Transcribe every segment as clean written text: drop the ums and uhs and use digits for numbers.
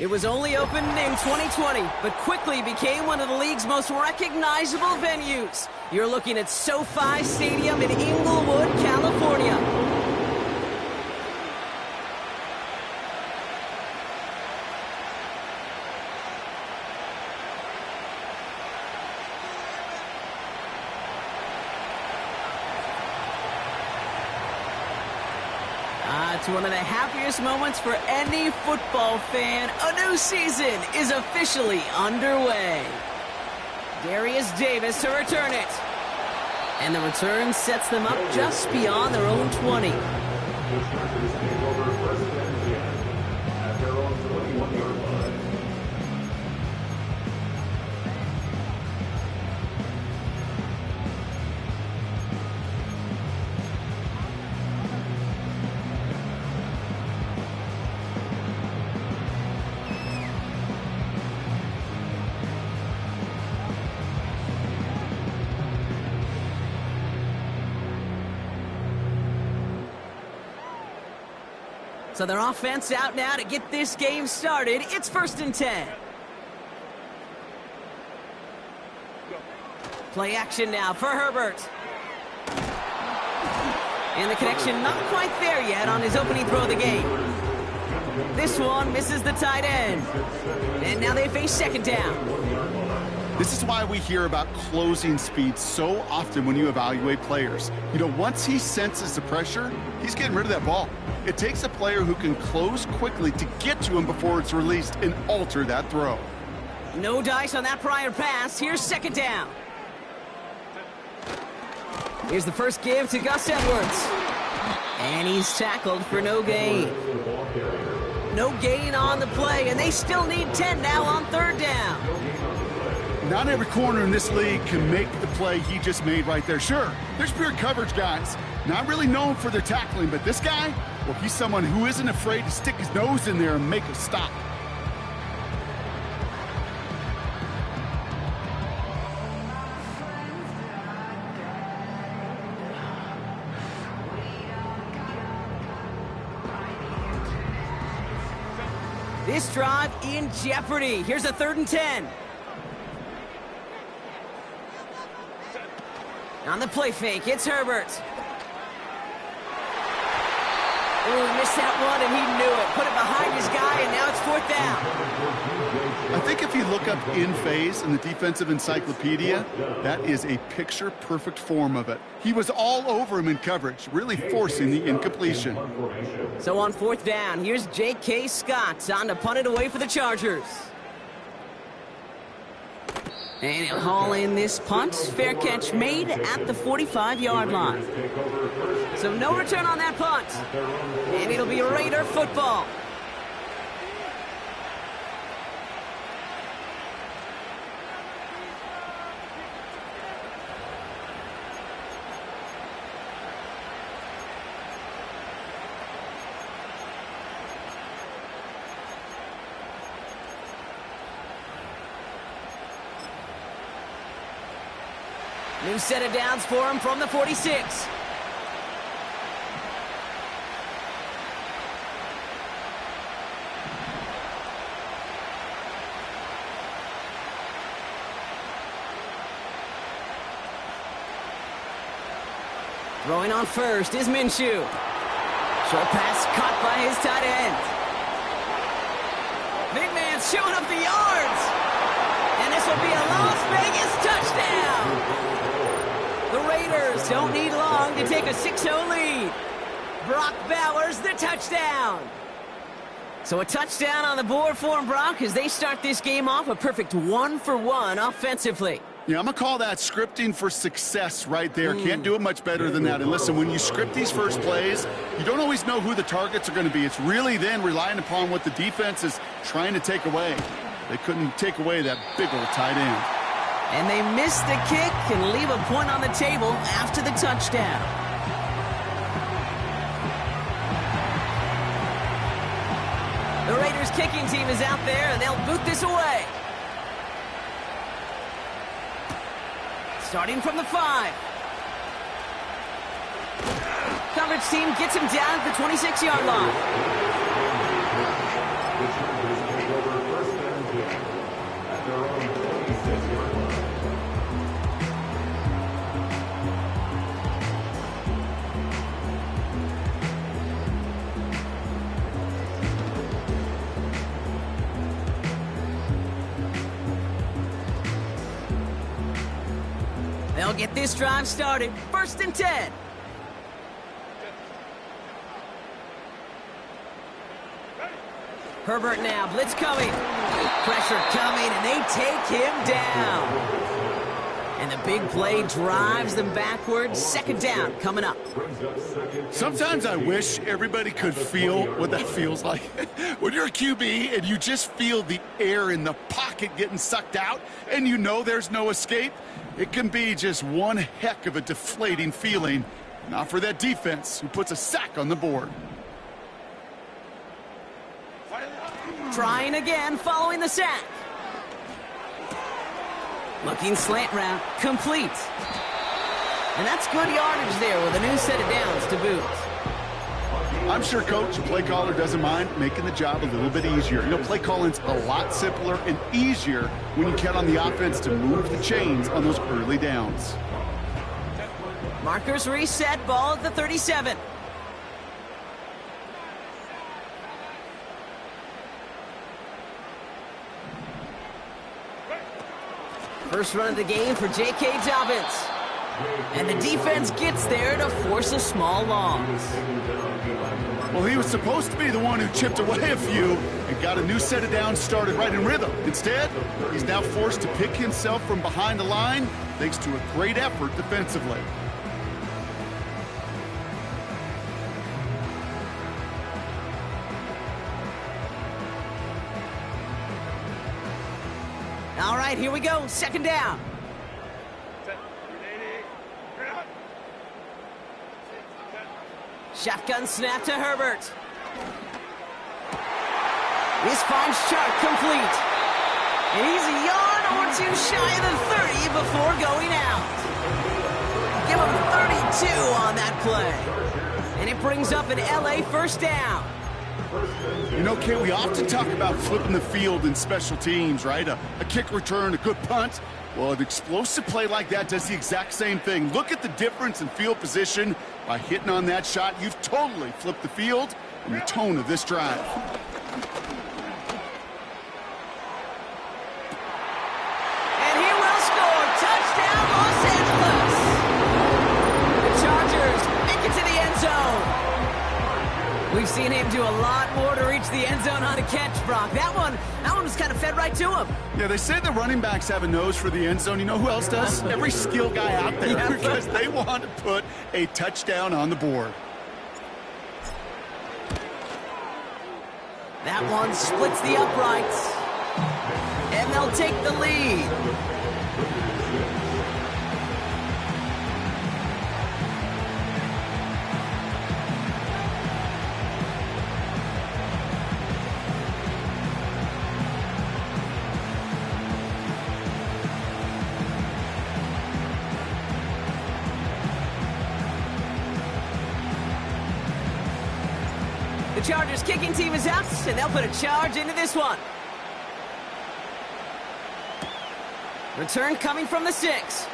It was only opened in 2020, but quickly became one of the league's most recognizable venues. You're looking at SoFi Stadium in Inglewood, California. It's one of the happiest moments for any football fan. A new season is officially underway. Darius Davis to return it. And the return sets them up just beyond their own 20. So their offense out now to get this game started. It's 1st and 10. Play action now for Herbert. And the connection not quite there yet on his opening throw of the game. This one misses the tight end. And now they face 2nd down. This is why we hear about closing speed so often when you evaluate players. You know, once he senses the pressure, he's getting rid of that ball. It takes a player who can close quickly to get to him before it's released and alter that throw. No dice on that prior pass. Here's 2nd down. Here's the first give to Gus Edwards. And he's tackled for no gain. No gain on the play, and they still need 10 now on 3rd down. Not every corner in this league can make the play he just made right there. Sure, there's pure coverage guys, not really known for their tackling, but this guy, well, he's someone who isn't afraid to stick his nose in there and make a stop. This drive in jeopardy. Here's a 3rd and 10. On the play fake, it's Herbert. Ooh, missed that one, and he knew it. Put it behind his guy, and now it's 4th down. I think if you look up in phase in the defensive encyclopedia, that is a picture-perfect form of it. He was all over him in coverage, really forcing the incompletion. So on 4th down, here's J.K. Scott on to punt it away for the Chargers. And he'll haul in this punt. Fair catch made at the 45-yard line. So no return on that punt. And it'll be Raider football. New set of downs for him from the 46. Throwing on first is Minshew. Short pass caught by his tight end. Big man's showing up the yards. And this will be a Las Vegas touchdown. The Raiders don't need long to take a 6-0 lead. Brock Bowers, the touchdown. So a touchdown on the board for him, Brock, as they start this game off a perfect 1-for-1 offensively. Yeah, I'm going to call that scripting for success right there. Can't do it much better than that. And listen, when you script these first plays, you don't always know who the targets are going to be. It's really then relying upon what the defense is trying to take away. They couldn't take away that big old tight end. And they miss the kick and leave a point on the table after the touchdown. The Raiders kicking team is out there, and they'll boot this away. Starting from the 5. Coverage team gets him down at the 26-yard line. They'll get this drive started. 1st and 10. Herbert now, blitz coming. Pressure coming, and they take him down. And the big play drives them backwards. 2nd down coming up. Sometimes I wish everybody could feel what that feels like. When you're a QB and you just feel the air in the pocket getting sucked out and you know there's no escape, it can be just one heck of a deflating feeling. Not for that defense who puts a sack on the board. Trying again following the sack. Looking slant route, complete. And that's good yardage there with a new set of downs to boot. I'm sure Coach, the play caller, doesn't mind making the job a little bit easier. You know, play calling's a lot simpler and easier when you count on the offense to move the chains on those early downs. Markers reset, ball at the 37. First run of the game for J.K. Dobbins. And the defense gets there to force a small loss. Well, he was supposed to be the one who chipped away a few and got a new set of downs started right in rhythm. Instead, he's now forced to pick himself from behind the line thanks to a great effort defensively. All right, here we go. 2nd down. Shotgun snap to Herbert. This finds Chark complete. And he's a yard or two shy of the 30 before going out. Give him 32 on that play. And it brings up an LA 1st down. You know, Kate, we often talk about flipping the field in special teams, right? A kick return, a good punt. Well, an explosive play like that does the exact same thing. Look at the difference in field position. By hitting on that shot, you've totally flipped the field and the tone of this drive. And he will score. Touchdown, Los Angeles. The Chargers make it to the end zone. We've seen him do a lot more to reach the end zone on a catch, Brock. That one was kind of fed right to him. Yeah, they say the running backs have a nose for the end zone. You know who else does? Every skill guy out there, because they want to put a touchdown on the board. That one splits the uprights. And they'll take the lead. The Chargers kicking team is out, and they'll put a charge into this one. Return coming from the 6.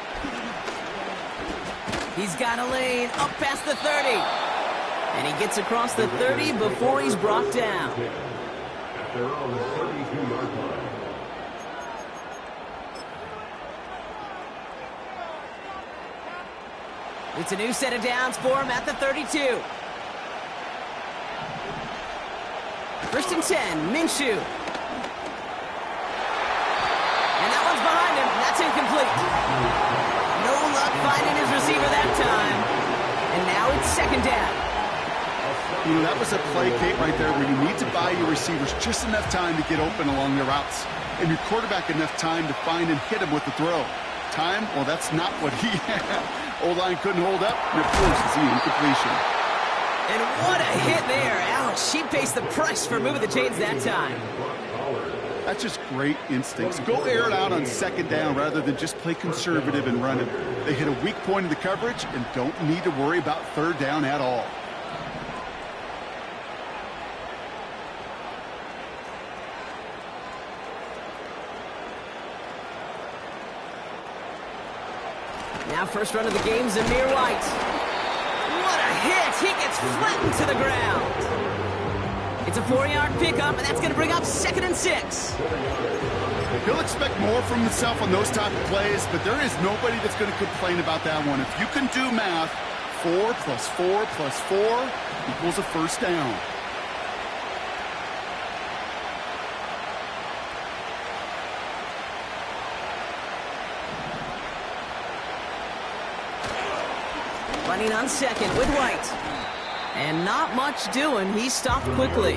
He's got a lane up past the 30. And he gets across the 30 before he's brought down. They're on the 32-yard line. It's a new set of downs for him at the 32. 1st and 10, Minshew. And that one's behind him. That's incomplete. No luck finding his receiver that time. And now it's 2nd down. You know, that was a play, Kate, right there where you need to buy your receivers just enough time to get open along their routes. And your quarterback enough time to find and hit him with the throw. Time? Well, that's not what he had. O-line couldn't hold up, and of course, it's the incompletion. And what a hit there. Ouch, she faced the price for moving the chains that time. That's just great instincts. Go air it out on 2nd down rather than just play conservative and run it. They hit a weak point in the coverage and don't need to worry about 3rd down at all. Now first run of the game, Zamir White. What a hit! He gets flattened to the ground. It's a 4-yard pickup, and that's going to bring up 2nd and 6. He'll expect more from himself on those type of plays, but there is nobody that's going to complain about that one. If you can do math, 4 plus 4 plus 4 equals a first down. Running on second with White. And not much doing. He stopped quickly.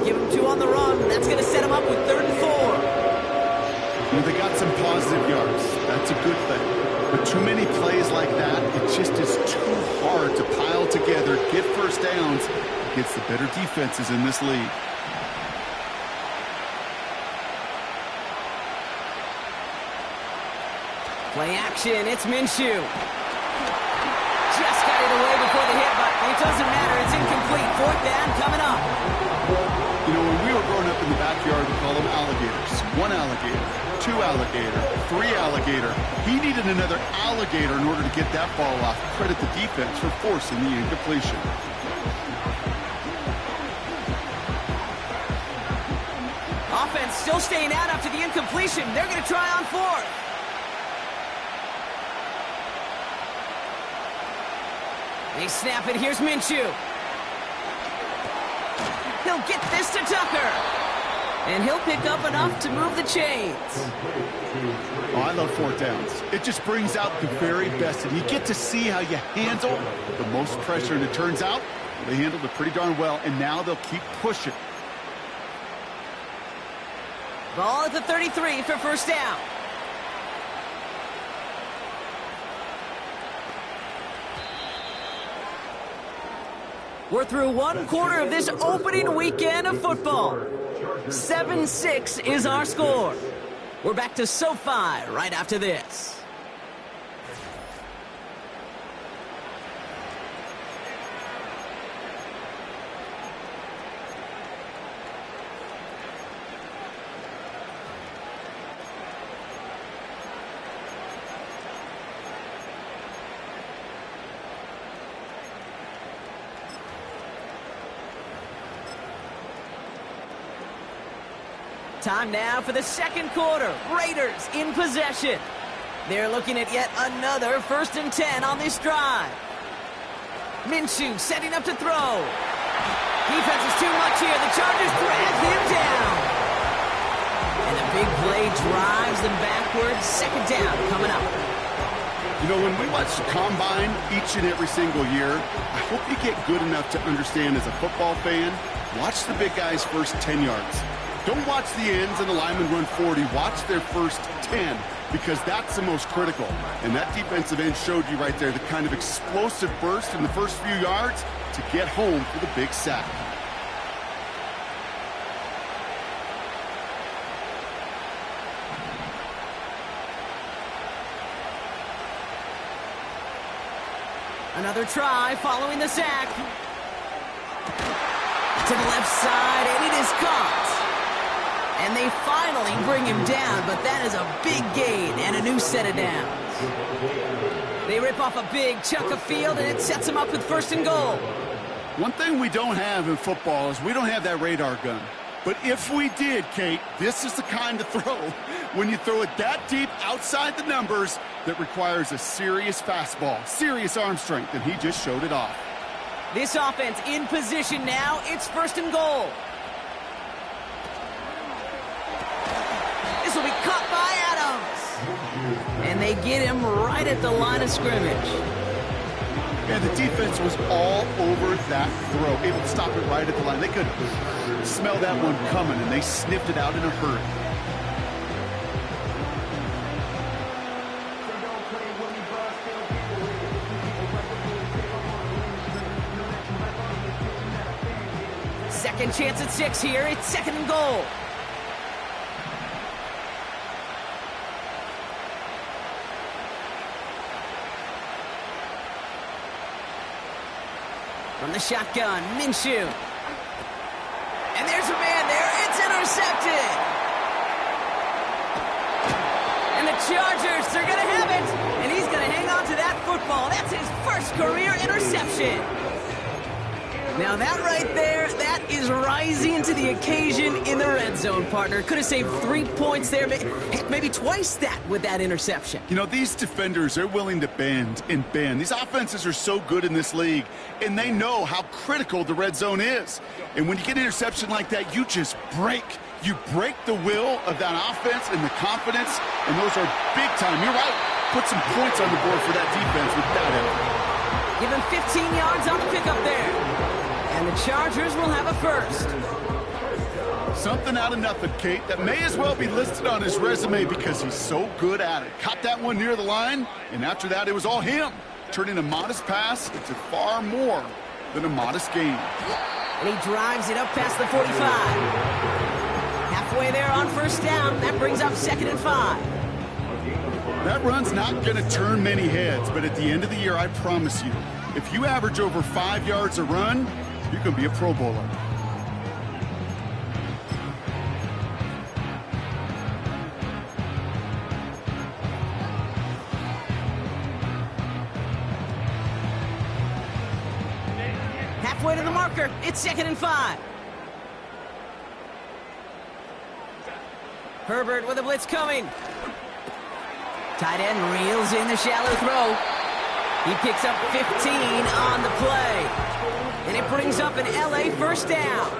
Give him 2 on the run. That's going to set him up with 3rd and 4. You know, they got some positive yards. That's a good thing. But too many plays like that, it just is too hard to pile together, get first downs against the better defenses in this league. Play action. It's Minshew. Just got it away before the hit, but it doesn't matter. It's incomplete. 4th down coming up. You know, when we were growing up in the backyard, we call them alligators. 1 alligator, 2 alligator, 3 alligator. He needed another alligator in order to get that ball off. Credit the defense for forcing the incompletion. Offense still staying out after the incompletion. They're going to try on 4th. They snap it. Here's Minshew. He'll get this to Tucker. And he'll pick up enough to move the chains. Oh, I love 4th downs. It just brings out the very best. And you get to see how you handle the most pressure. And it turns out they handled it pretty darn well. And now they'll keep pushing. Ball at the 33 for first down. We're through 1 quarter of this opening weekend of football. 7-6 is our score. We're back to SoFi right after this. Time now for the second quarter. Raiders in possession. They're looking at yet another 1st and 10 on this drive. Minshew setting up to throw. Defense is too much here. The Chargers drag him down. And a big play drives them backwards. 2nd down coming up. You know, when we watch the Combine each and every single year, I hope you get good enough to understand as a football fan, watch the big guys' first 10 yards. Don't watch the ends and the linemen run 40. Watch their first 10 because that's the most critical. And that defensive end showed you right there the kind of explosive burst in the first few yards to get home for the big sack. Another try following the sack. To the left side, and it is caught. And they finally bring him down, but that is a big gain and a new set of downs. They rip off a big chunk of field, and it sets them up with 1st and goal. One thing we don't have in football is we don't have that radar gun. But if we did, Kate, this is the kind of throw, when you throw it that deep outside the numbers, that requires a serious fastball, serious arm strength, and he just showed it off. This offense in position now. It's 1st and goal. This will be caught by Adams. And they get him right at the line of scrimmage. And the defense was all over that throw, able to stop it right at the line. They could smell that one coming, and they sniffed it out in a hurry. Second chance at 6 here. It's 2nd and goal. From the shotgun, Minshew. And there's a man there. It's intercepted. And the Chargers, they're going to have it. And he's going to hang on to that football. That's his first career interception. Now that right there, that is rising to the occasion in the red zone, partner. Could have saved 3 points there, heck, maybe twice that with that interception. You know, these defenders, they're willing to bend and bend. These offenses are so good in this league, and they know how critical the red zone is. And when you get an interception like that, you just break. You break the will of that offense and the confidence, and those are big time. You're right. Put some points on the board for that defense with that effort. Give him 15 yards on the pickup there. And the Chargers will have a first. Something out of nothing, Kate, that may as well be listed on his resume because he's so good at it. Caught that one near the line, and after that, it was all him, turning a modest pass into far more than a modest gain. And he drives it up past the 45. Halfway there on first down. That brings up 2nd and 5. That run's not going to turn many heads, but at the end of the year, I promise you, if you average over 5 yards a run, you can be a Pro Bowler. Halfway to the marker. It's 2nd and 5. Herbert with a blitz coming. Tight end reels in the shallow throw. He picks up 15 on the play. And it brings up an LA first down.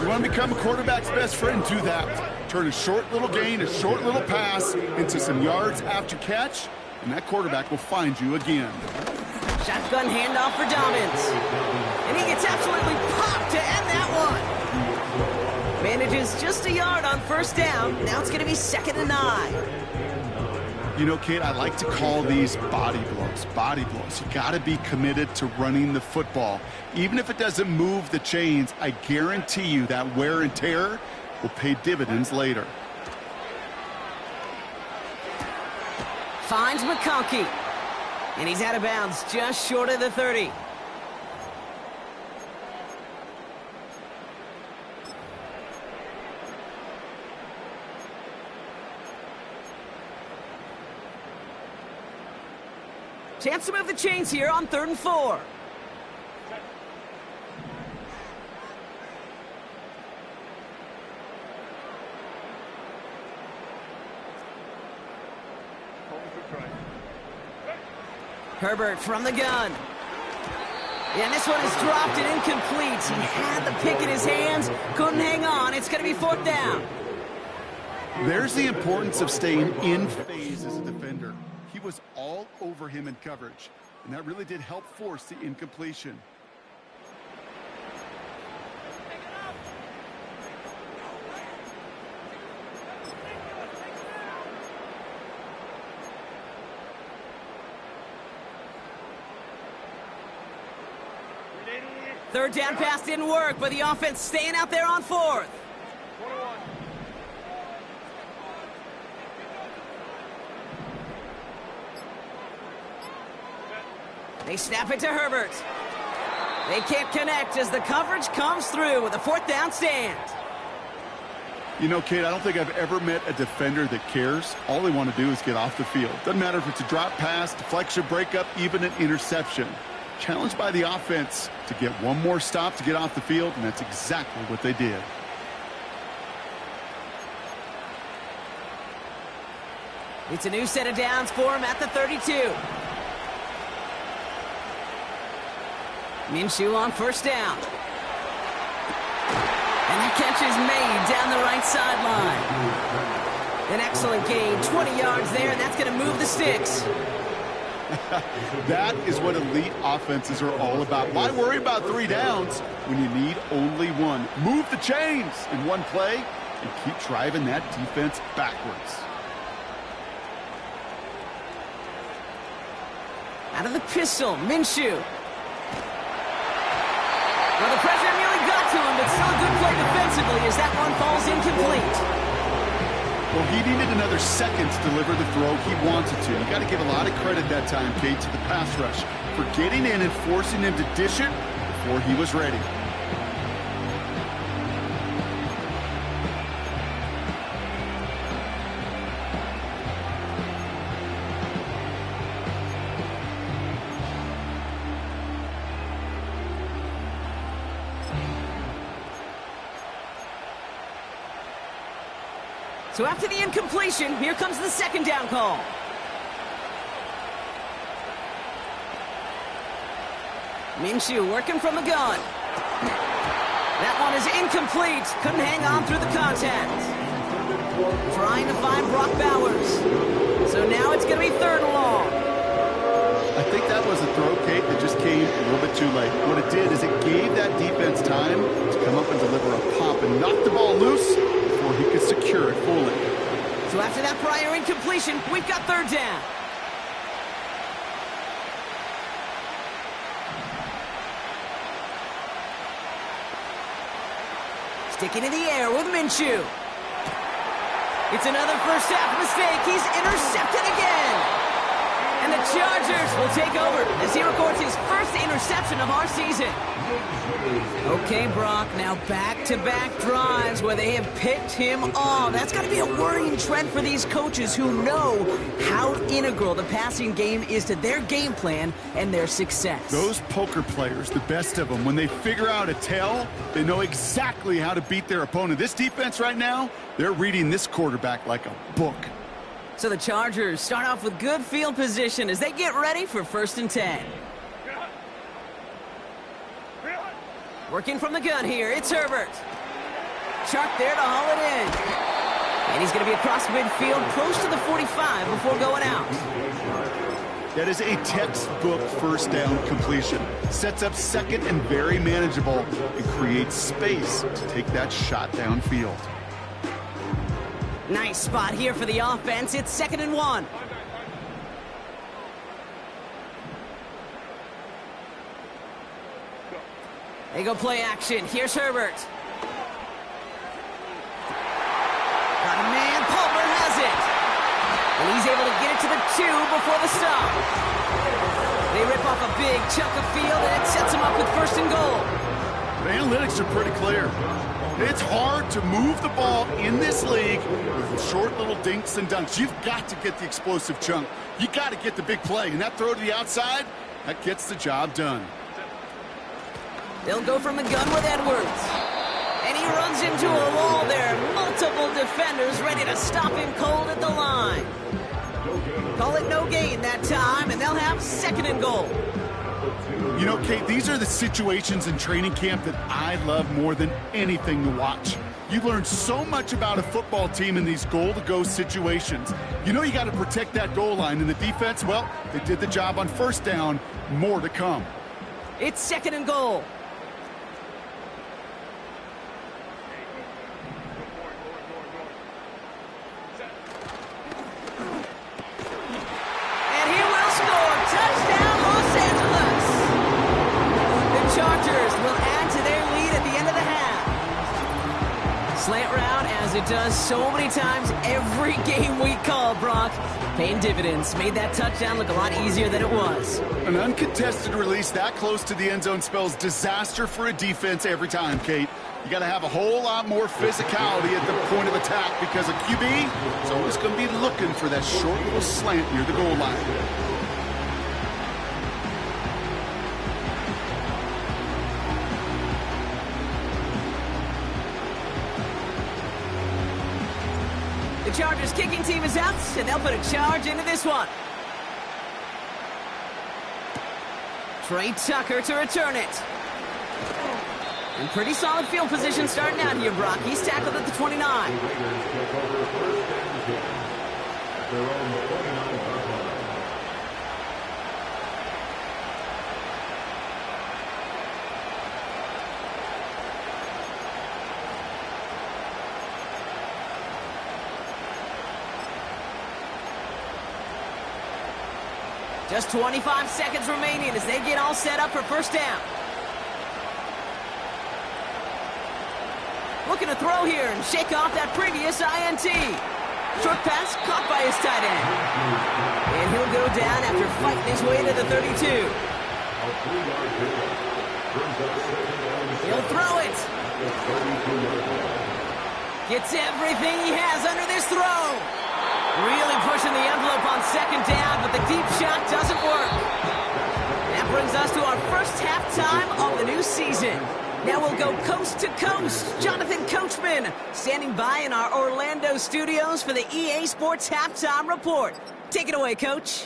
You want to become a quarterback's best friend, do that. Turn a short little gain, a short little pass into some yards after catch, and that quarterback will find you again. Shotgun handoff for Dobbins. And he gets absolutely popped to end that one. Manages just a yard on first down. Now it's going to be 2nd and 9. You know, Kate, I like to call these body blows. Body blows. You got to be committed to running the football. Even if it doesn't move the chains, I guarantee you that wear and tear will pay dividends later. Finds McConkey. And he's out of bounds just short of the 30. Chance to move the chains here on 3rd and 4. Herbert from the gun. And this one is dropped and incomplete. He had the pick in his hands, couldn't hang on. It's going to be 4th down. There's the importance of staying in phase as a defender. He was all over him in coverage, and that really did help force the incompletion. Third down pass didn't work, but the offense staying out there on 4th. They snap it to Herbert. They can't connect as the coverage comes through with a 4th down stand. You know, Kate, I don't think I've ever met a defender that cares. All they want to do is get off the field. Doesn't matter if it's a drop pass, deflection, breakup, even an interception. Challenged by the offense to get one more stop to get off the field, and that's exactly what they did. It's a new set of downs for him at the 32. Minshew on first down. And the catch is made down the right sideline. An excellent gain, 20 yards there, and that's going to move the sticks. That is what elite offenses are all about. Why worry about 3 downs when you need only 1? Move the chains in one play and keep driving that defense backwards. Out of the pistol, Minshew. Well, the pressure nearly got to him, but still a good play defensively as that one falls incomplete. Well, he needed another second to deliver the throw he wanted to. You got to give a lot of credit that time, Kate, to the pass rush for getting in and forcing him to dish it before he was ready. So after the incompletion, here comes the second down call. Minshew working from the gun. That one is incomplete. Couldn't hang on through the contact. Trying to find Brock Bowers. So now it's going to be third and long. I think that was a throw, Kate, that just came a little bit too late. What it did is it gave that defense time to come up and deliver a pop and knock the ball loose before he could secure it fully. So after that prior incompletion, we've got third down. Sticking in the air with Minshew. It's another first half mistake. He's intercepted again. And the Chargers will take over as he records his first interception of our season. Okay, Brock, now back-to-back drives where they have picked him off. That's got to be a worrying trend for these coaches who know how integral the passing game is to their game plan and their success. Those poker players, the best of them, when they figure out a tell, they know exactly how to beat their opponent. This defense right now, they're reading this quarterback like a book. So the Chargers start off with good field position as they get ready for 1st and 10. Working from the gun here, it's Herbert. Chark there to haul it in. And he's going to be across midfield, close to the 45 before going out. That is a textbook first down completion. Sets up second and very manageable and creates space to take that shot downfield. Nice spot here for the offense. It's 2nd and 1. They go play action. Here's Herbert. Got a man. Palmer has it. And he's able to get it to the 2 before the stop. They rip off a big chunk of field, and it sets them up with 1st and goal. The analytics are pretty clear. It's hard to move the ball in this league with short little dinks and dunks. You've got to get the explosive chunk. You got to get the big play. And that throw to the outside, that gets the job done. They'll go from the gun with Edwards. And he runs into a wall there. Multiple defenders ready to stop him cold at the line. Call it no gain that time, and they'll have 2nd and goal. You know, Kate, these are the situations in training camp that I love more than anything to watch. You learn so much about a football team in these goal-to-go situations. You know you got to protect that goal line, and the defense, well, they did the job on 1st down. More to come. It's 2nd and goal. And he will score. Touchdown, Los Angeles. The Chargers will add to their lead at the end of the half. Slant route, as it does so many times every game we call, Brock. Paying dividends. Made that touchdown look a lot easier than it was. An uncontested release that close to the end zone spells disaster for a defense every time, Kate. You got to have a whole lot more physicality at the point of attack because a QB is always going to be looking for that short little slant near the goal line. The Chargers kicking team is out, and they'll put a charge into this one. Trey Tucker to return it. And pretty solid field position starting out here, Brock. He's tackled at the 29. Just 25 seconds remaining as they get all set up for 1st down. Looking to throw here and shake off that previous INT. Short pass caught by his tight end. And he'll go down after fighting his way to the 32. He'll throw it. Gets everything he has under this throw. Really pushing the envelope on 2nd down, but the deep shot doesn't work. That brings us to our first halftime of the new season. Now we'll go coast to coast. Jonathan Coachman standing by in our Orlando studios for the EA Sports Halftime Report. Take it away, Coach.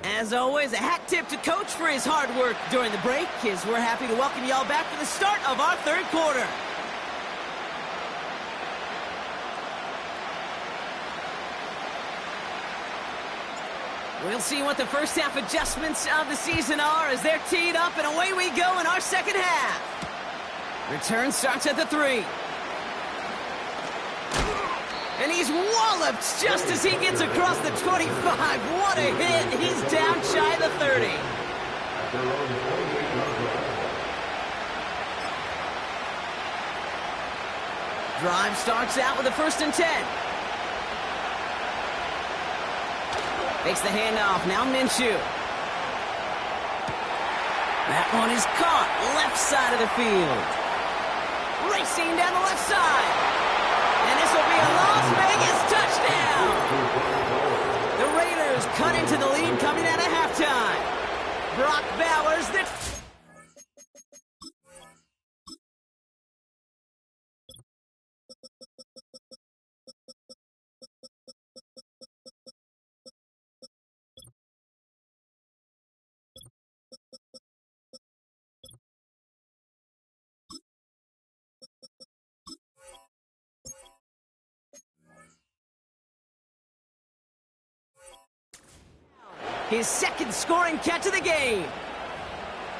As always, a hat tip to Coach for his hard work during the break, as we're happy to welcome y'all back for the start of our third quarter. We'll see what the first half adjustments of the season are as they're teed up, and away we go in our second half. Return starts at the 3. And he's walloped just as he gets across the 25. What a hit. He's down shy of the 30. Drive starts out with a 1st and 10. Takes the handoff. Now Minshew. That one is caught. Left side of the field. Racing down the left side. And this will be a Las Vegas touchdown. The Raiders cut into the lead coming out of halftime. Brock Bowers. His second scoring catch of the game.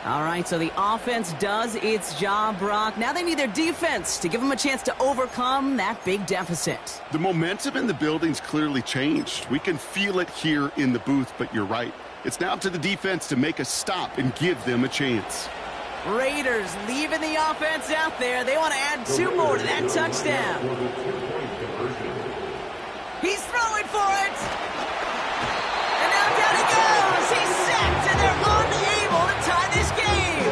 All right, so the offense does its job, Brock. Now they need their defense to give them a chance to overcome that big deficit. The momentum in the building's clearly changed. We can feel it here in the booth, but you're right. It's now up to the defense to make a stop and give them a chance. Raiders leaving the offense out there. They want to add 2 more to that touchdown. He's throwing for it. And now down he goes. He's sacked, and they're unable to tie this game.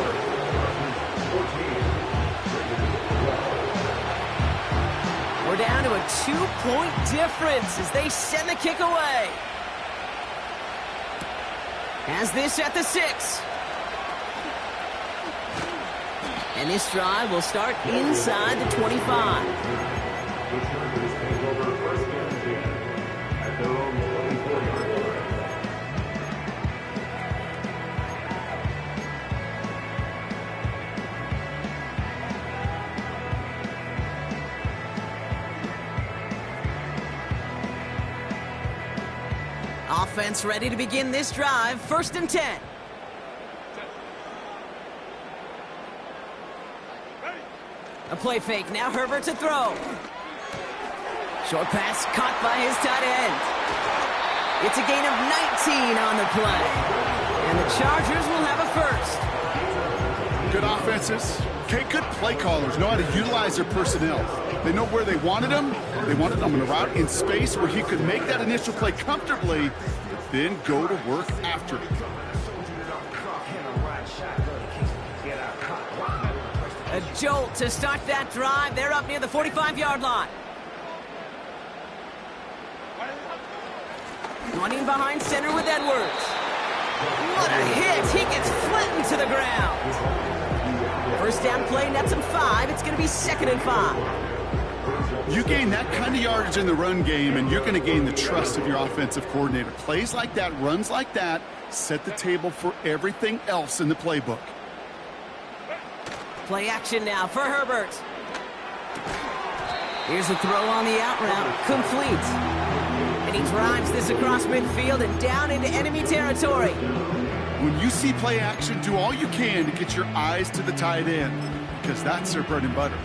We're down to a 2-point difference as they send the kick away. Has this at the 6. And this drive will start inside the 25. Offense ready to begin this drive. 1st and 10. A play fake. Now Herbert to throw. Short pass caught by his tight end. It's a gain of 19 on the play. And the Chargers will have a 1st. Good offenses. Okay, good play callers know how to utilize their personnel. They know where they wanted him. They wanted him in a route in space where he could make that initial play comfortably, but then go to work after it. A jolt to start that drive. They're up near the 45-yard line. Running behind center with Edwards. What a hit. He gets flattened to the ground. 1st down play, nets him 5. It's going to be 2nd and 5. You gain that kind of yardage in the run game, and you're going to gain the trust of your offensive coordinator. Plays like that, runs like that, set the table for everything else in the playbook. Play action now for Herbert. Here's a throw on the out route. Complete. And he drives this across midfield and down into enemy territory. When you see play action, do all you can to get your eyes to the tight end, because that's their bread and butter.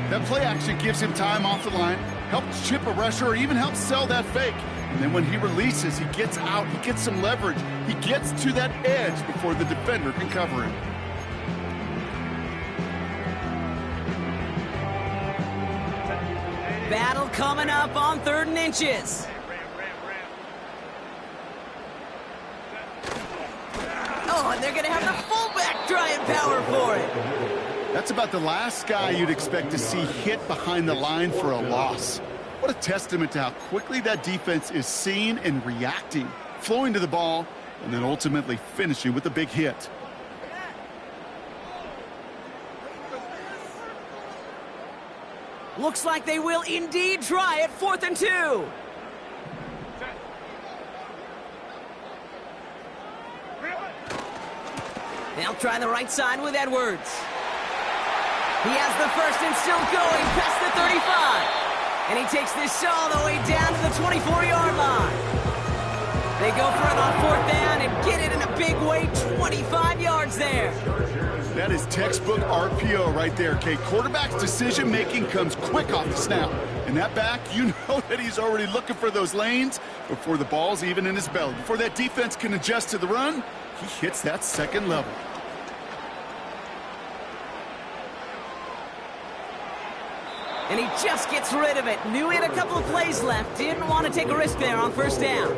That play action gives him time off the line, helps chip a rusher, or even helps sell that fake. And then when he releases, he gets out, he gets some leverage. He gets to that edge before the defender can cover him. Battle coming up on 3rd and inches. Oh, and they're going to have the fullback trying power for it. That's about the last guy you'd expect to see hit behind the line for a loss. What a testament to how quickly that defense is seeing and reacting, flowing to the ball, and then ultimately finishing with a big hit. Looks like they will indeed try it. 4th and 2. They'll try the right side with Edwards. He has the first and still going past the 35. And he takes this all the way down to the 24-yard line. They go for it on 4th down and get it in a big way, 25 yards there. That is textbook RPO right there, Kate. Quarterback's decision-making comes quick off the snap. And that back, you know that he's already looking for those lanes before the ball's even in his belly. Before that defense can adjust to the run, he hits that second level. And he just gets rid of it. Knew he had a couple of plays left. Didn't want to take a risk there on 1st down.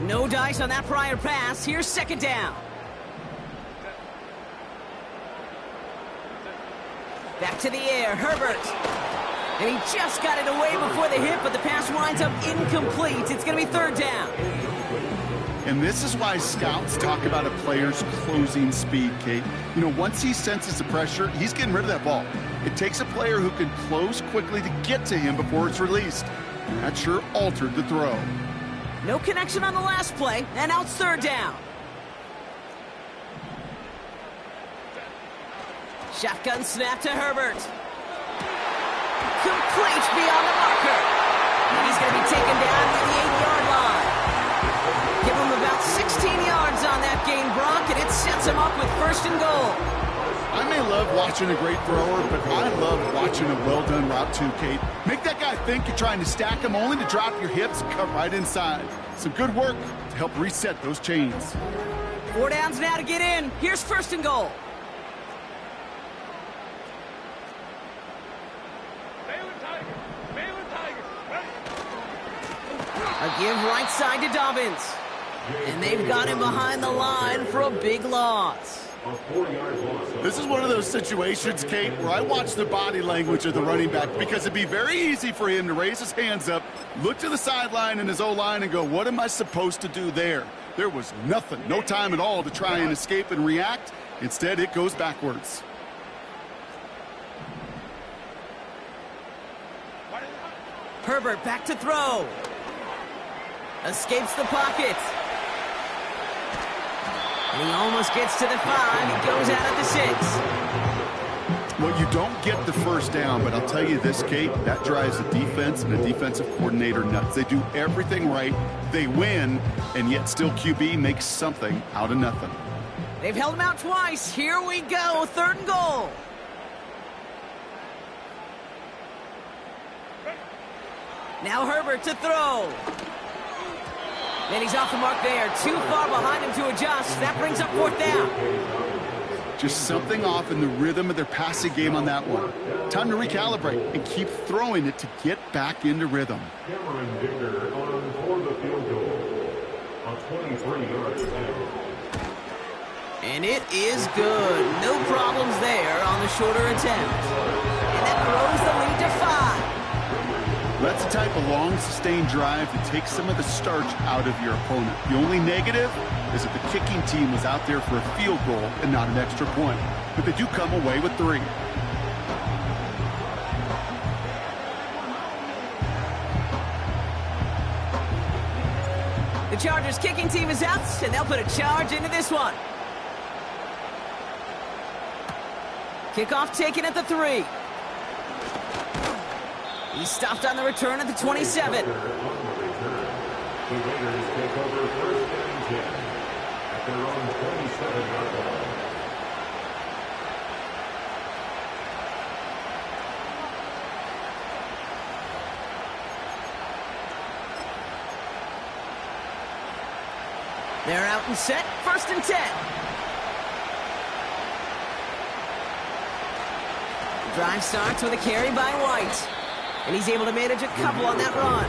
No dice on that prior pass. Here's 2nd down. Back to the air, Herbert. And he just got it away before the hit, but the pass winds up incomplete. It's going to be 3rd down. And this is why scouts talk about a player's closing speed, Kate. You know, once he senses the pressure, he's getting rid of that ball. It takes a player who can close quickly to get to him before it's released. That sure altered the throw. No connection on the last play, and now it's 3rd down. Shotgun snap to Herbert. Complete beyond the marker. And he's going to be taken down to the 8-yard line. Give him about 16 yards on that gain, Brock, and it sets him up with 1st and goal. I may love watching a great thrower, but I love watching a well-done route too, Kate. Make that guy think you're trying to stack him only to drop your hips, cut right inside. Some good work to help reset those chains. 4 downs now to get in. Here's 1st and goal. A give right side to Dobbins. And they've got him behind the line for a big loss. This is one of those situations, Kate, where I watch the body language of the running back because it'd be very easy for him to raise his hands up, look to the sideline in his O-line and go, what am I supposed to do there? There was nothing, no time at all to try and escape and react. Instead, it goes backwards. Herbert back to throw. Escapes the pocket. And he almost gets to the 5. He goes out at the 6. Well, you don't get the 1st down, but I'll tell you this, Kate, that drives the defense and the defensive coordinator nuts. They do everything right. They win, and yet still QB makes something out of nothing. They've held him out twice. Here we go. 3rd and goal. Now Herbert to throw. And he's off the mark there. Too far behind him to adjust. That brings up 4th down. Just something off in the rhythm of their passing game on that one. Time to recalibrate and keep throwing it to get back into rhythm. Cameron Dicker on for the field goal. A 23-yard attempt. And it is good. No problems there on the shorter attempt. And that throws the lead to 5. That's the type of long, sustained drive that takes some of the starch out of your opponent. The only negative is that the kicking team was out there for a field goal and not an extra point. But they do come away with 3. The Chargers kicking team is out, and they'll put a charge into this one. Kickoff taken at the 3. He's stopped on the return at the 27. The Raiders take over 1st and 10 at their own 27-yard line. They're out and set. 1st and 10. Drive starts with a carry by White. And he's able to manage a couple on that run.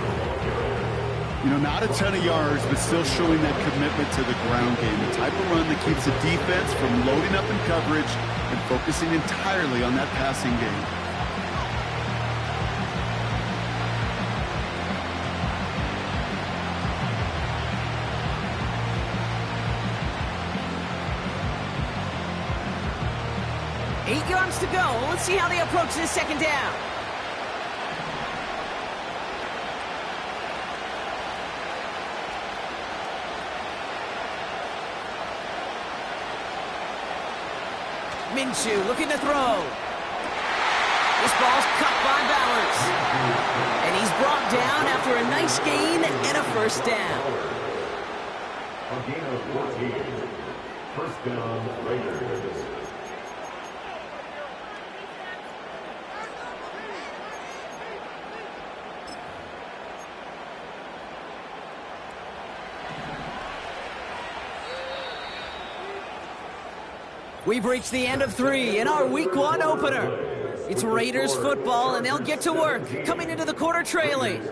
You know, not a ton of yards, but still showing that commitment to the ground game. The type of run that keeps the defense from loading up in coverage and focusing entirely on that passing game. 8 yards to go. Let's see how they approach this second down. Minshew looking to throw. This ball's cut by Bowers. And he's brought down after a nice gain and a first down. A gain of 14. First down, Raiders. We've reached the end of 3 in our Week 1 opener. It's Raiders football, and they'll get to work, coming into the quarter trailing.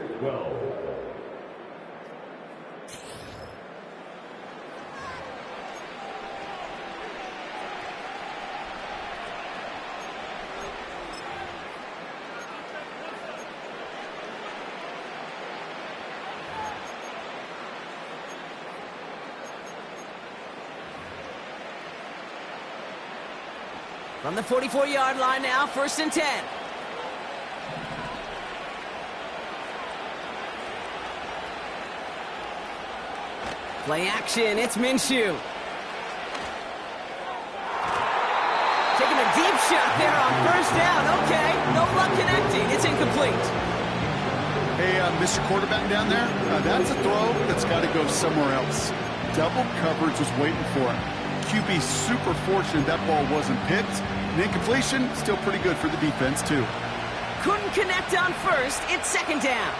From the 44-yard line now, 1st and 10. Play action, it's Minshew. Taking a deep shot there on 1st down. Okay, no luck connecting. It's incomplete. Hey, Mr. Quarterback down there, that's a throw that's got to go somewhere else. Double coverage was waiting for him. QB super fortunate that ball wasn't picked. And incompletion, still pretty good for the defense, too. Couldn't connect on 1st. It's 2nd down.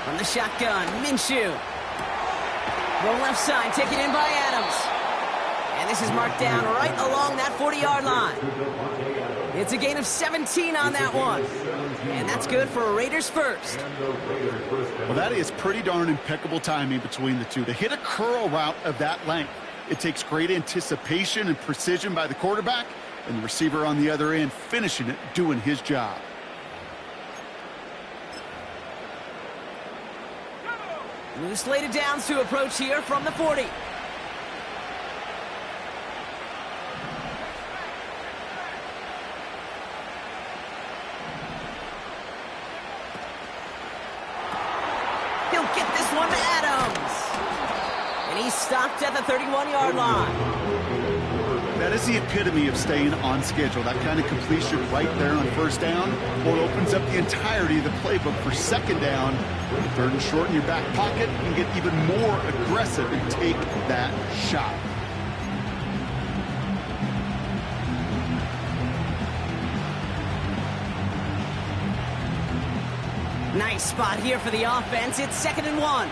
From the shotgun, Minshew. Throw left side, taken in by Adams. And this is marked down right along that 40-yard line. It's a gain of 17 on that one. And that's good for a Raiders first. Well, that is pretty darn impeccable timing between the two. To hit a curl route of that length, it takes great anticipation and precision by the quarterback, and the receiver on the other end finishing it, doing his job. New slated downs to approach here from the 40. He'll get this one to Adams. And he's stopped at the 31-yard line. That is the epitome of staying on schedule. That kind of completion right there on 1st down. Well, it opens up the entirety of the playbook for 2nd down. 3rd and short in your back pocket. You can get even more aggressive and take that shot. Nice spot here for the offense. It's 2nd and 1.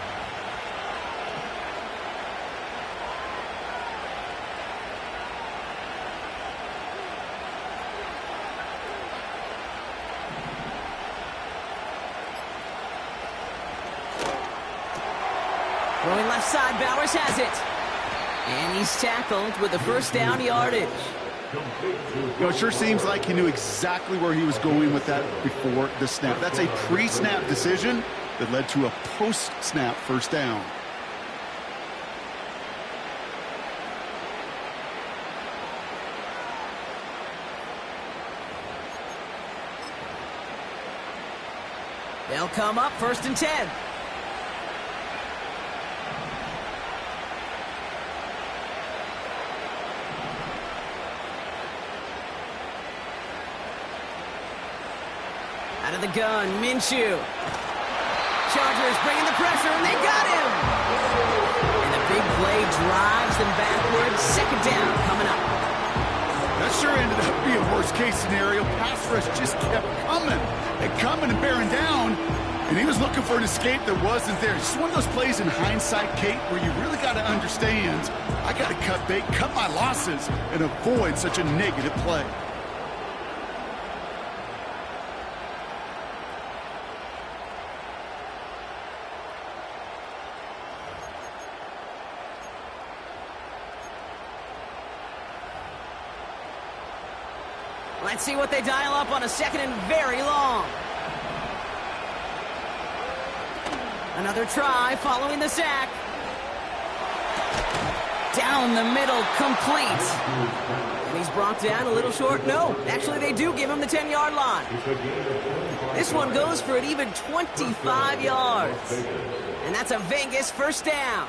Throwing left side, Bowers has it. And he's tackled with the 1st down yardage. You know, it sure seems like he knew exactly where he was going with that before the snap. That's a pre-snap decision that led to a post-snap 1st down. They'll come up 1st and 10. Out of the gun, Minshew. Chargers bringing the pressure, and they got him! And the big play drives them backwards. 2nd down coming up. That sure ended up being a worst-case scenario. Pass rush just kept coming and bearing down, and he was looking for an escape that wasn't there. It's just one of those plays in hindsight, Kate, where you really got to understand, I got to cut bait, cut my losses, and avoid such a negative play. Let's see what they dial up on a 2nd and very long. Another try following the sack. Down Down the middle, complete. And he's brought down a little short. No, actually they do give him the 10-yard line. This one goes for an even 25 yards. And that's a Vegas first down.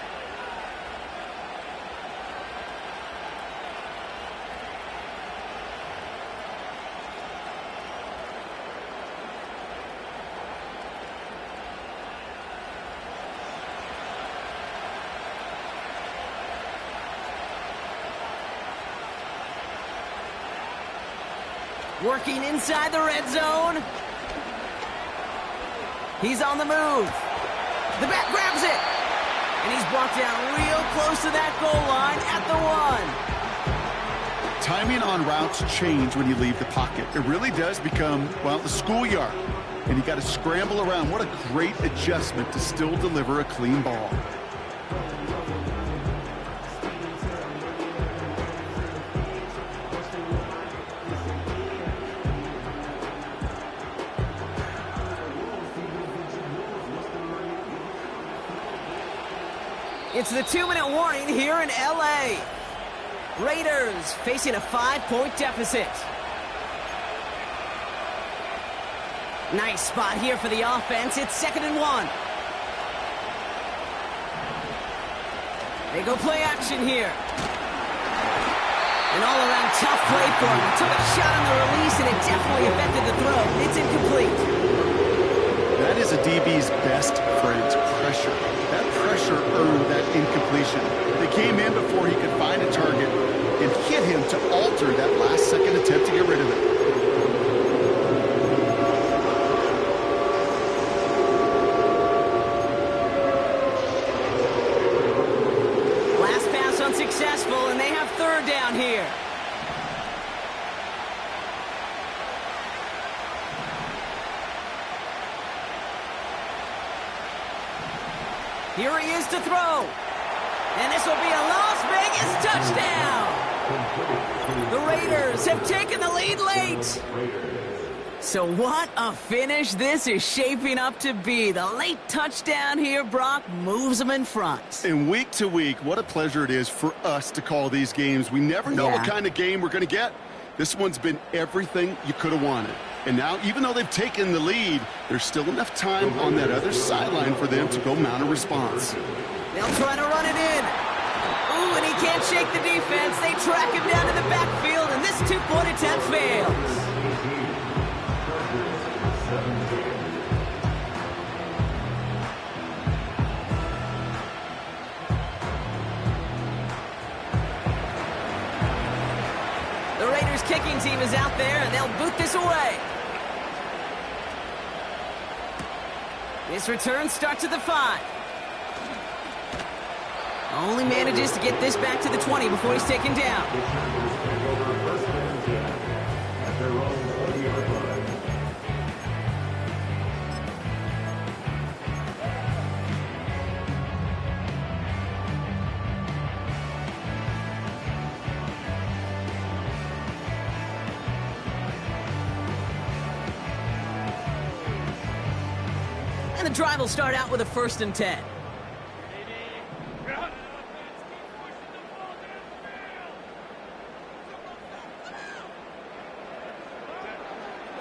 Working inside the red zone. He's on the move. The back grabs it. And he's brought down real close to that goal line at the 1. Timing on routes change when you leave the pocket. It really does become, well, the schoolyard. And you got to scramble around. What a great adjustment to still deliver a clean ball. It's the 2-minute warning here in L.A. Raiders facing a 5-point deficit. Nice spot here for the offense. It's 2nd and 1. They go play action here. An all-around tough play for him. He took a shot on the release, and it definitely affected the throw. It's incomplete. That is a DB's best friend, pressure. That pressure earned that incompletion. They came in before he could find a target and hit him to alter that last-second attempt to get rid of it. Last pass unsuccessful, and they have 3rd down here. Here he is to throw. And this will be a Las Vegas touchdown. The Raiders have taken the lead late. So what a finish this is shaping up to be. The late touchdown here, Brock, moves them in front. And week to week, what a pleasure it is for us to call these games. We never know what kind of game we're going to get. This one's been everything you could have wanted. And now, even though they've taken the lead, there's still enough time on that other sideline for them to go mount a response. They'll try to run it in. Ooh, and he can't shake the defense. They track him down to the backfield, and this 2-point attempt fails. The Raiders kicking team is out there, and they'll boot this away. This return starts at the 5. Only manages to get this back to the 20 before he's taken down. And the drive will start out with a 1st and 10.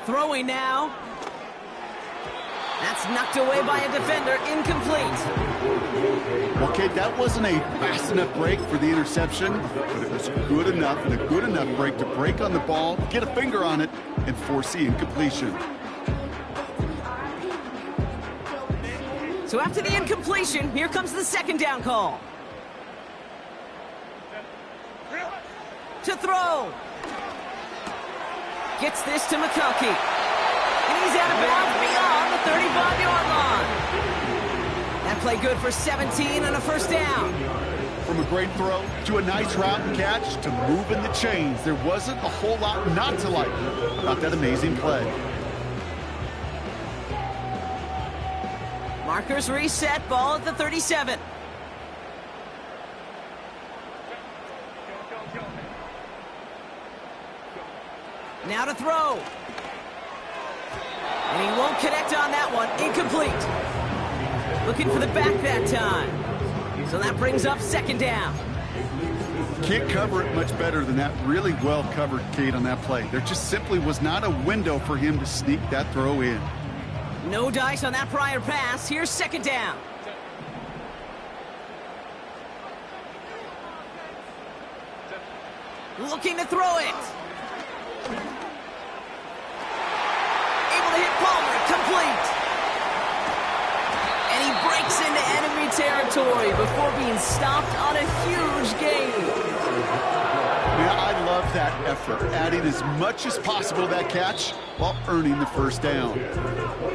Throwing now. That's knocked away by a defender. Incomplete. Okay, that wasn't a fast enough break for the interception, but it was good enough and a good enough break to break on the ball, get a finger on it, and force the incompletion. So after the incompletion, here comes the 2nd down call. To throw. Gets this to McCulkey. And he's out of bounds beyond the 35-yard line. That play good for 17 and a 1st down. From a great throw to a nice route and catch to moving the chains, there wasn't a whole lot not to like about that amazing play. Markers reset, ball at the 37. Now to throw. And he won't connect on that one. Incomplete. Looking for the back that time. So that brings up 2nd down. can't cover it much better than that. Really well covered, Kate, on that play. There just simply was not a window for him to sneak that throw in. No dice on that prior pass. Here's second down. Looking to throw it. Able to hit Palmer. Complete. And he breaks into enemy territory before being stopped on a huge gain. Yeah, I love that effort, adding as much as possible to that catch while earning the first down.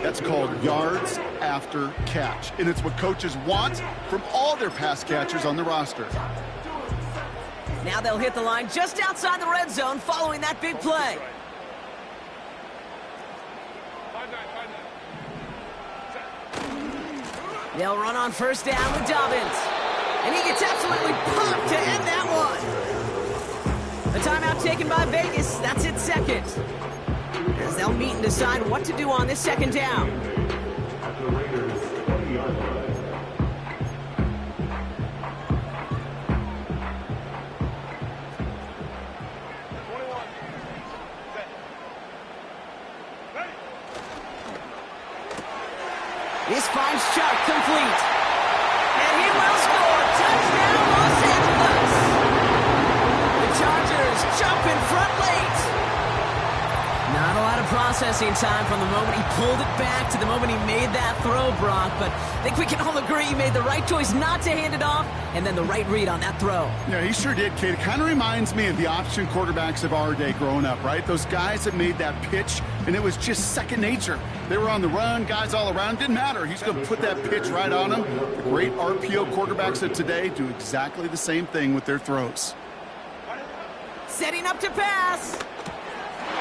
That's called yards after catch, and it's what coaches want from all their pass catchers on the roster. Now they'll hit the line just outside the red zone following that big play. They'll run on first down with Dobbins. And he gets absolutely popped to end that one. A timeout taken by Vegas. That's its second. As they'll meet and decide what to do on this second down. This finds Chuck complete. And he will score. Touchdown, Los Angeles. The Chargers jump in front late. Not a lot of processing time from the moment he pulled it back to the moment he made that throw, Brock. But I think we can all agree he made the right choice not to hand it off, and then the right read on that throw. Yeah, he sure did, Kate. It kind of reminds me of the option quarterbacks of our day growing up, right? Those guys that made that pitch, and it was just second nature. They were on the run, guys all around. Didn't matter. He's going to put that pitch right on them. The great RPO quarterbacks of today do exactly the same thing with their throws. Setting up to pass.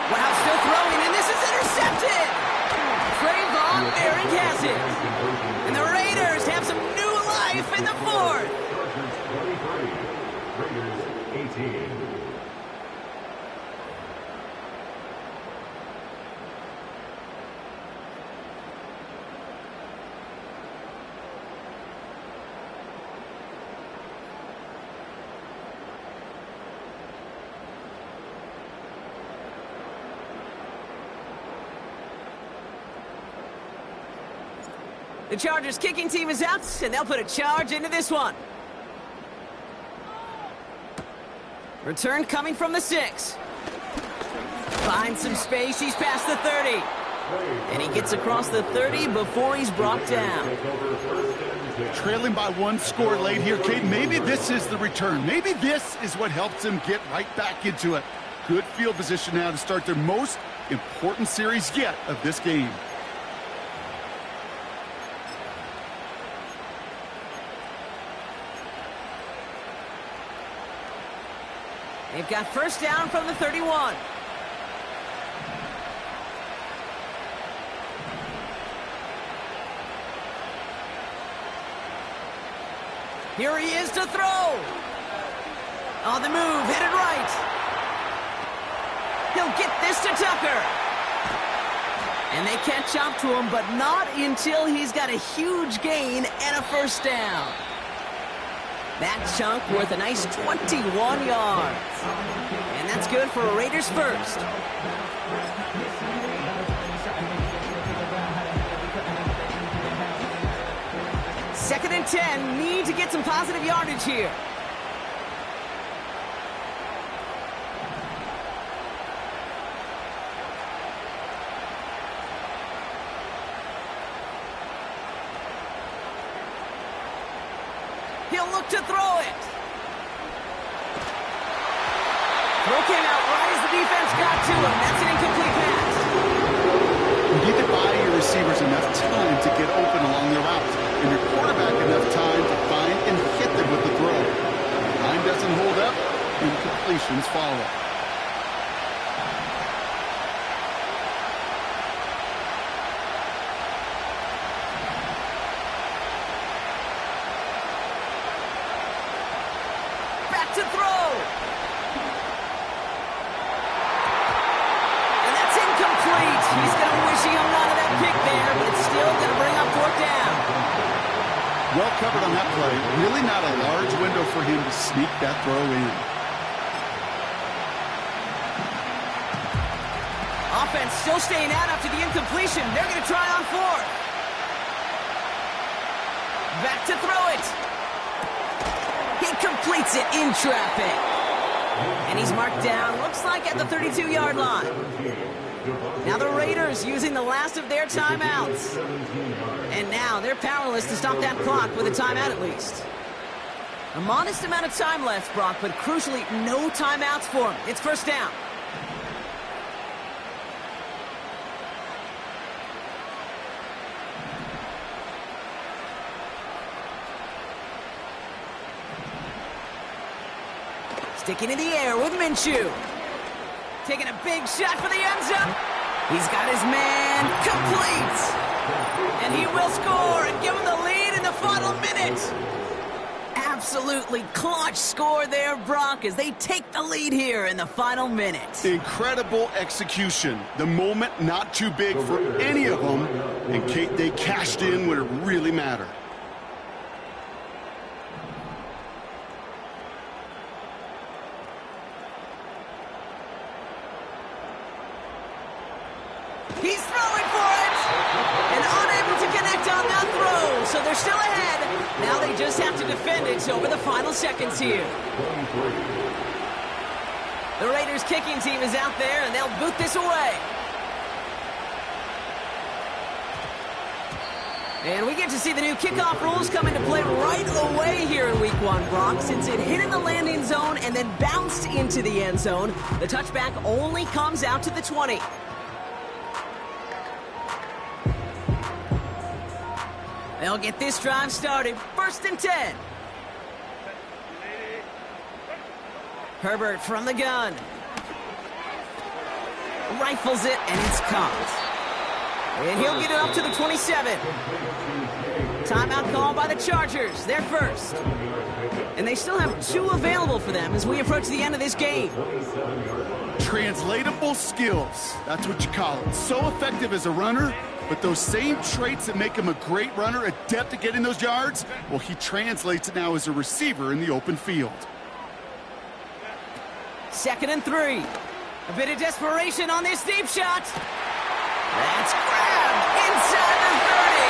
Wow, still throwing, and this is intercepted. Trayvon Merrick has it. And the Raiders have some new life in the fourth. Raiders 18. The Chargers kicking team is out, and they'll put a charge into this one. Return coming from the 6. Finds some space, he's past the 30. And he gets across the 30 before he's brought down. Trailing by one score late here, Kate. Maybe this is the return. Maybe this is what helps them get right back into it. Good field position now to start their most important series yet of this game. They've got first down from the 31. Here he is to throw. On the move, headed right. He'll get this to Tucker. And they catch up to him, but not until he's got a huge gain and a first down. That chunk worth a nice 21 yards. And that's good for a Raiders first. Second and 10, need to get some positive yardage here. He'll look to throw it. Throw came out right as the defense got to him. That's an incomplete pass. You need to buy your receivers enough time to get open along their routes, and your quarterback enough time to find and hit them with the throw. If the line doesn't hold up, incompletions follow. To throw. And that's incomplete. He's going to wish he hung on to that pick there, but it's still going to bring up fourth down. Well covered on that play. Really not a large window for him to sneak that throw in. still staying out after the incompletion. They're going to try on fourth. Back to throw it. He completes it in traffic. And he's marked down, looks like at the 32-yard line. Now the Raiders using the last of their timeouts. And now they're powerless to stop that clock with a timeout at least. A modest amount of time left, Brock, but crucially, no timeouts for him. It's first down. Sticking in the air with Minshew. Taking a big shot for the end zone. He's got his man complete. And he will score and give him the lead in the final minute. Absolutely clutch score there, Brock, as they take the lead here in the final minute. Incredible execution. The moment not too big for any of them, and they cashed in when it really mattered. He's throwing for it! And unable to connect on that throw, so they're still ahead. Now they just have to defend it over the final seconds here. The Raiders kicking team is out there, and they'll boot this away. And we get to see the new kickoff rules come into play right away here in Week 1, Brock. Since it hit in the landing zone and then bounced into the end zone, the touchback only comes out to the 20. They'll get this drive started. 1st and 10. Herbert from the gun. Rifles it, and it's caught. And he'll get it up to the 27. Timeout call by the Chargers. They're first. And they still have 2 available for them as we approach the end of this game. Translatable skills. That's what you call it. So effective as a runner, but those same traits that make him a great runner, adept at getting those yards, well, he translates it now as a receiver in the open field. 2nd and 3. A bit of desperation on this deep shot. That's grabbed inside the 30.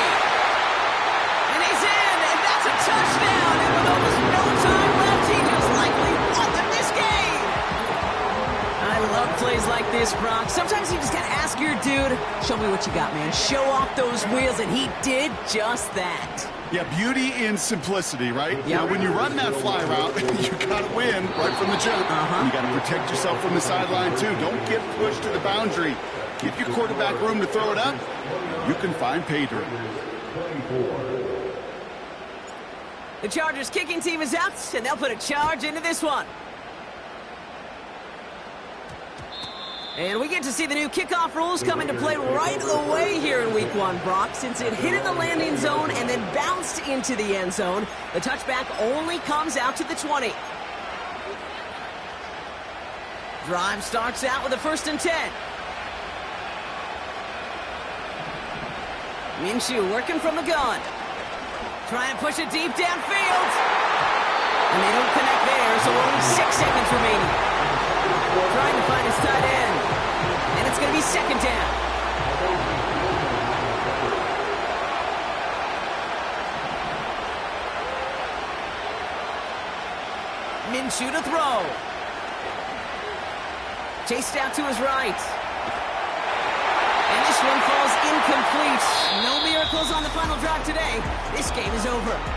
And he's in, and that's a touchdown. And with almost no time left, he just likely won them this game. I love plays like this, Brock. Sometimes you just got to ask your dude, show me what you got, man. Show off those wheels, and he did just that. Yeah, beauty in simplicity, right? Yep. Now, when you run that fly route, you got to win right from the jump. You got to protect yourself from the sideline, too. Don't get pushed to the boundary. Give your quarterback room to throw it up. You can find pay dirt. The Chargers kicking team is out, and they'll put a charge into this one. And we get to see the new kickoff rules come into play right away here in Week 1, Brock. Since it hit in the landing zone and then bounced into the end zone, the touchback only comes out to the 20. Drive starts out with a 1st and 10. Minshew working from the gun. Trying to push it deep downfield. And they don't connect there, so only 6 seconds remaining. Trying to find his tight end. And it's going to be 2nd down. Minshew to throw. Chased out to his right. And this one falls incomplete. No miracles on the final drive today. This game is over.